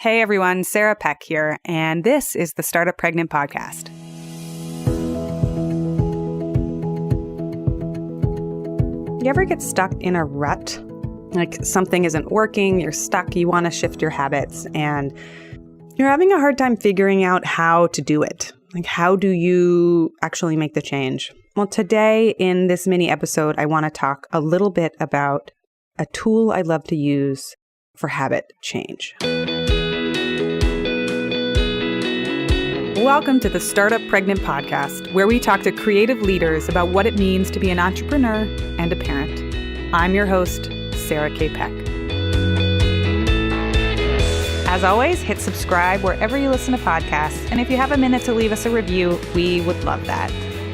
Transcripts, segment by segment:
Hey everyone, Sarah Peck here, and this is the Startup Pregnant Podcast. You ever get stuck in a rut? Like something isn't working, you're stuck, you want to shift your habits, and you're having a hard time figuring out how to do it. Like, how do you actually make the change? Well, today in this mini episode, I want to talk a little bit about a tool I love to use for habit change. Welcome to the Startup Pregnant Podcast, where we talk to creative leaders about what it means to be an entrepreneur and a parent. I'm your host, Sarah K. Peck. As always, hit subscribe wherever you listen to podcasts, and if you have a minute to leave us a review, we would love that.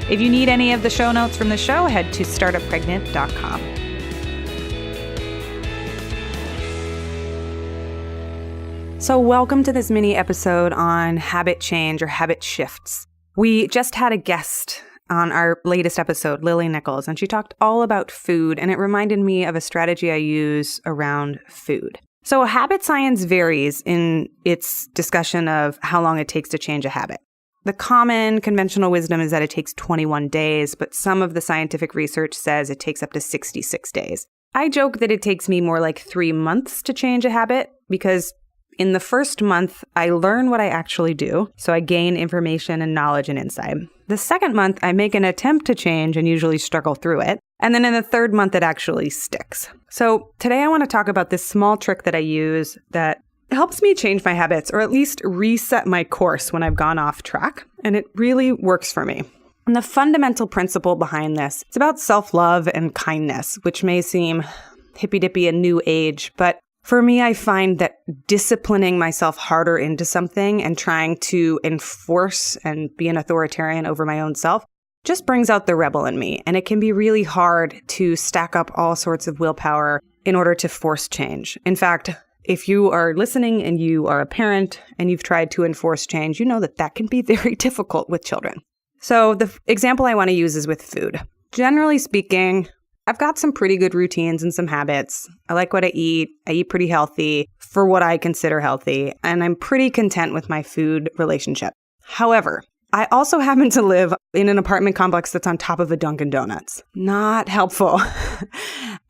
If you need any of the show notes from the show, head to startuppregnant.com. So welcome to this mini episode on habit change or habit shifts. We just had a guest on our latest episode, Lily Nichols, and she talked all about food, and it reminded me of a strategy I use around food. So habit science varies in its discussion of how long it takes to change a habit. The common conventional wisdom is that it takes 21 days, but some of the scientific research says it takes up to 66 days. I joke that it takes me more like 3 months to change a habit because in the first month, I learn what I actually do, so I gain information and knowledge and insight. The second month, I make an attempt to change and usually struggle through it. And then in the third month, it actually sticks. So today I want to talk about this small trick that I use that helps me change my habits, or at least reset my course when I've gone off track. And it really works for me. And the fundamental principle behind this, it's about self-love and kindness, which may seem hippy-dippy and new age, but for me, I find that disciplining myself harder into something and trying to enforce and be an authoritarian over my own self just brings out the rebel in me. And it can be really hard to stack up all sorts of willpower in order to force change. In fact, if you are listening and you are a parent and you've tried to enforce change, you know that that can be very difficult with children. So the example I want to use is with food. Generally speaking, I've got some pretty good routines and some habits. I like what I eat pretty healthy for what I consider healthy, and I'm pretty content with my food relationship. However, I also happen to live in an apartment complex that's on top of a Dunkin Donuts. Not helpful.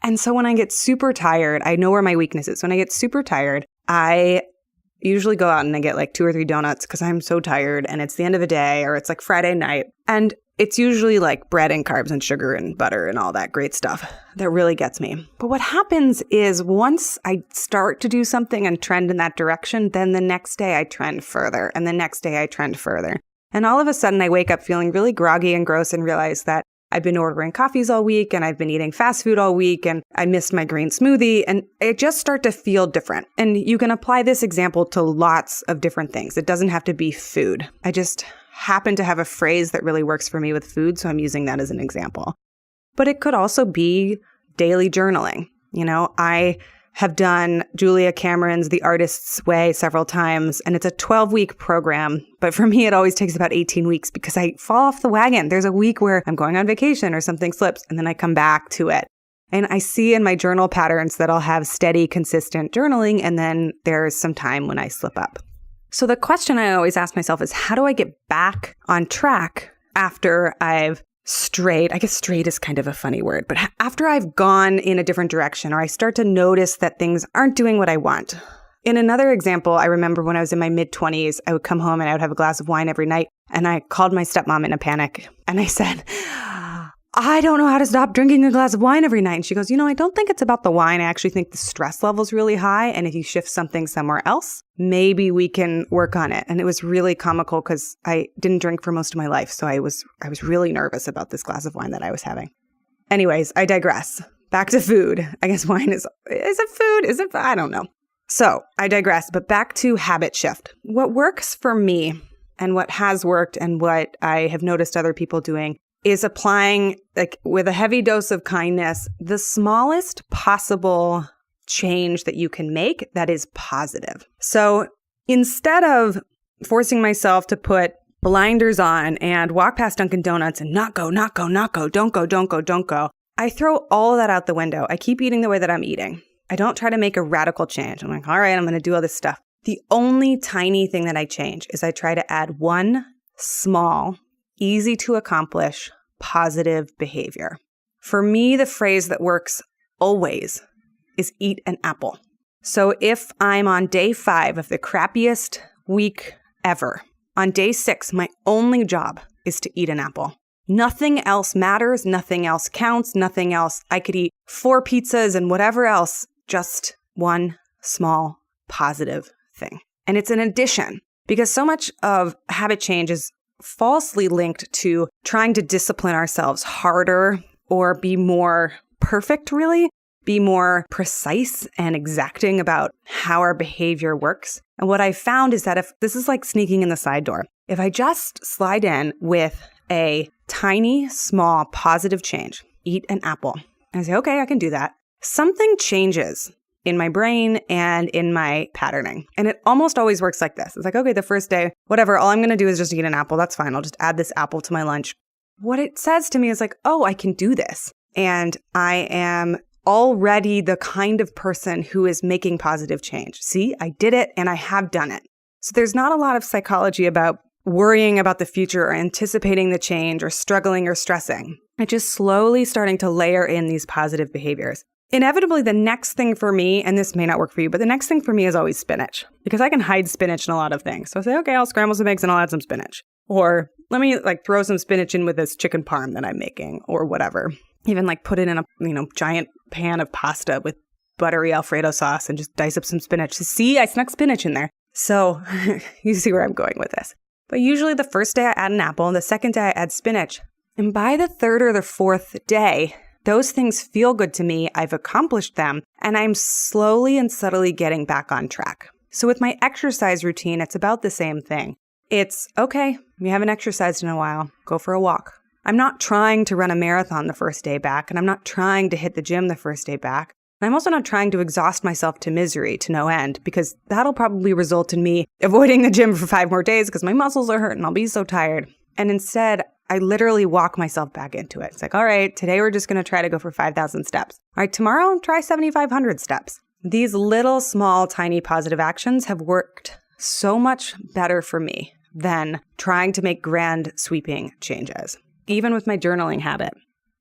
And so when I get super tired, I know where my weakness is. When I get super tired, I usually go out and I get like 2 or 3 donuts because I'm so tired and it's the end of the day or it's like Friday night. And it's usually like bread and carbs and sugar and butter and all that great stuff that really gets me. But what happens is once I start to do something and trend in that direction, then the next day I trend further and the next day I trend further. And all of a sudden I wake up feeling really groggy and gross and realize that I've been ordering coffees all week and I've been eating fast food all week and I missed my green smoothie and I just start to feel different. And you can apply this example to lots of different things. It doesn't have to be food. I just happen to have a phrase that really works for me with food, so I'm using that as an example. But it could also be daily journaling. You know, I have done Julia Cameron's The Artist's Way several times, and it's a 12-week program. But for me, it always takes about 18 weeks because I fall off the wagon. There's a week where I'm going on vacation or something slips, and then I come back to it. And I see in my journal patterns that I'll have steady, consistent journaling, and then there's some time when I slip up. So the question I always ask myself is, how do I get back on track after I've strayed? I guess strayed is kind of a funny word, but after I've gone in a different direction or I start to notice that things aren't doing what I want. In another example, I remember when I was in my mid-20s, I would come home and I would have a glass of wine every night. And I called my stepmom in a panic and I said, I don't know how to stop drinking a glass of wine every night. And she goes, I don't think it's about the wine. I actually think the stress level's really high. And if you shift something somewhere else, maybe we can work on it. And it was really comical because I didn't drink for most of my life. So I was really nervous about this glass of wine that I was having. Anyways, I digress. Back to food. I guess wine is it food? Is it? I don't know. So I digress, but back to habit shift. What works for me and what has worked and what I have noticed other people doing is applying, like with a heavy dose of kindness, the smallest possible change that you can make that is positive. So instead of forcing myself to put blinders on and walk past Dunkin Donuts and not go, don't go, I throw all of that out the window. I keep eating the way that I'm eating. I don't try to make a radical change. I'm like, all right, I'm going to do all this stuff. The only tiny thing that I change is I try to add one small, easy to accomplish, positive behavior. For me, the phrase that works always is eat an apple. So if I'm on day 5 of the crappiest week ever, on day 6, my only job is to eat an apple. Nothing else matters. Nothing else counts. Nothing else. I could eat 4 pizzas and whatever else, just one small positive thing. And it's an addition because so much of habit change is falsely linked to trying to discipline ourselves harder or be more perfect, really, be more precise and exacting about how our behavior works. And what I found is that if this is like sneaking in the side door, if I just slide in with a tiny, small, positive change, eat an apple, and I say, okay, I can do that, something changes in my brain and in my patterning. And it almost always works like this. It's like, okay, the first day, whatever, all I'm going to do is just eat an apple. That's fine. I'll just add this apple to my lunch. What it says to me is like, oh, I can do this. And I am already the kind of person who is making positive change. See, I did it and I have done it. So there's not a lot of psychology about worrying about the future or anticipating the change or struggling or stressing. It's just slowly starting to layer in these positive behaviors. Inevitably, the next thing for me, and this may not work for you, but the next thing for me is always spinach because I can hide spinach in a lot of things. So I say, okay, I'll scramble some eggs and I'll add some spinach. Or let me throw some spinach in with this chicken parm that I'm making or whatever. Even put it in a, giant pan of pasta with buttery Alfredo sauce and just dice up some spinach. See, I snuck spinach in there. So you see where I'm going with this. But usually the first day I add an apple and the second day I add spinach. And by the third or the fourth day, those things feel good to me. I've accomplished them and I'm slowly and subtly getting back on track. So with my exercise routine, it's about the same thing. It's okay, you haven't exercised in a while, go for a walk. I'm not trying to run a marathon the first day back, and I'm not trying to hit the gym the first day back. And I'm also not trying to exhaust myself to misery to no end, because that'll probably result in me avoiding the gym for 5 more days because my muscles are hurt and I'll be so tired. And instead, I literally walk myself back into it. It's like, all right, today we're just going to try to go for 5,000 steps. All right, tomorrow, try 7,500 steps. These little, small, tiny positive actions have worked so much better for me than trying to make grand, sweeping changes. Even with my journaling habit,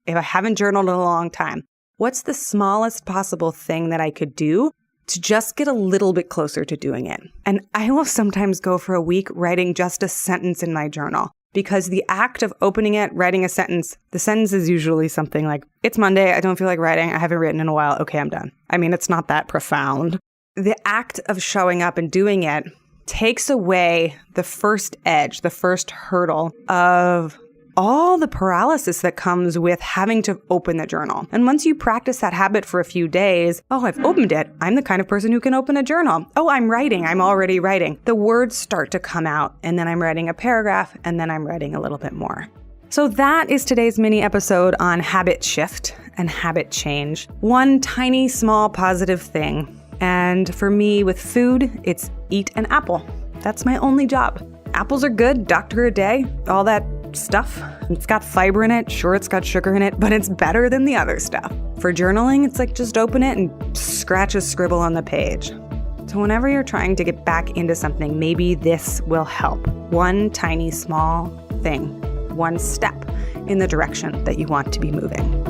if I haven't journaled in a long time, what's the smallest possible thing that I could do to just get a little bit closer to doing it? And I will sometimes go for a week writing just a sentence in my journal because the act of opening it, writing a sentence, the sentence is usually something like, it's Monday, I don't feel like writing, I haven't written in a while, okay, I'm done. I mean, it's not that profound. The act of showing up and doing it takes away the first edge, the first hurdle of all the paralysis that comes with having to open the journal. And once you practice that habit for a few days, oh, I've opened it. I'm the kind of person who can open a journal. Oh, I'm writing. I'm already writing. The words start to come out, and then I'm writing a paragraph, and then I'm writing a little bit more. So that is today's mini episode on habit shift and habit change. One tiny, small, positive thing. And for me, with food, it's eat an apple. That's my only job. Apples are good, doctor a day, all that stuff. It's got fiber in it. Sure, it's got sugar in it, but it's better than the other stuff. For journaling, it's like just open it and scratch a scribble on the page. So whenever you're trying to get back into something, maybe this will help. One tiny, small thing, one step in the direction that you want to be moving.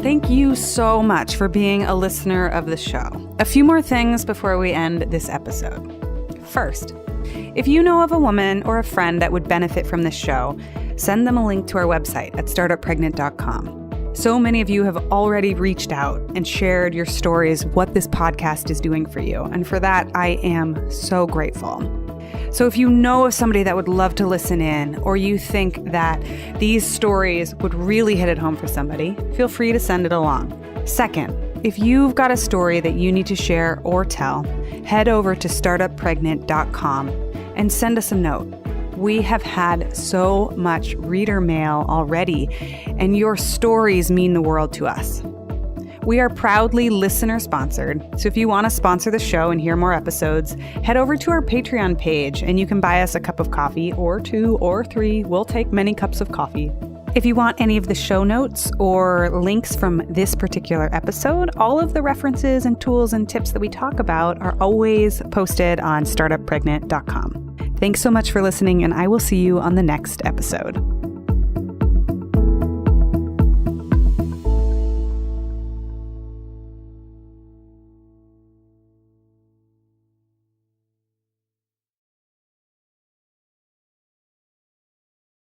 Thank you so much for being a listener of the show. A few more things before we end this episode. First, if you know of a woman or a friend that would benefit from this show, send them a link to our website at startuppregnant.com. So many of you have already reached out and shared your stories, what this podcast is doing for you. And for that, I am so grateful. So if you know of somebody that would love to listen in, or you think that these stories would really hit it home for somebody, feel free to send it along. Second, if you've got a story that you need to share or tell, head over to startuppregnant.com and send us a note. We have had so much reader mail already, and your stories mean the world to us. We are proudly listener-sponsored, so if you want to sponsor the show and hear more episodes, head over to our Patreon page and you can buy us a cup of coffee, or 2 or 3. We'll take many cups of coffee. If you want any of the show notes or links from this particular episode, all of the references and tools and tips that we talk about are always posted on startuppregnant.com. Thanks so much for listening, and I will see you on the next episode.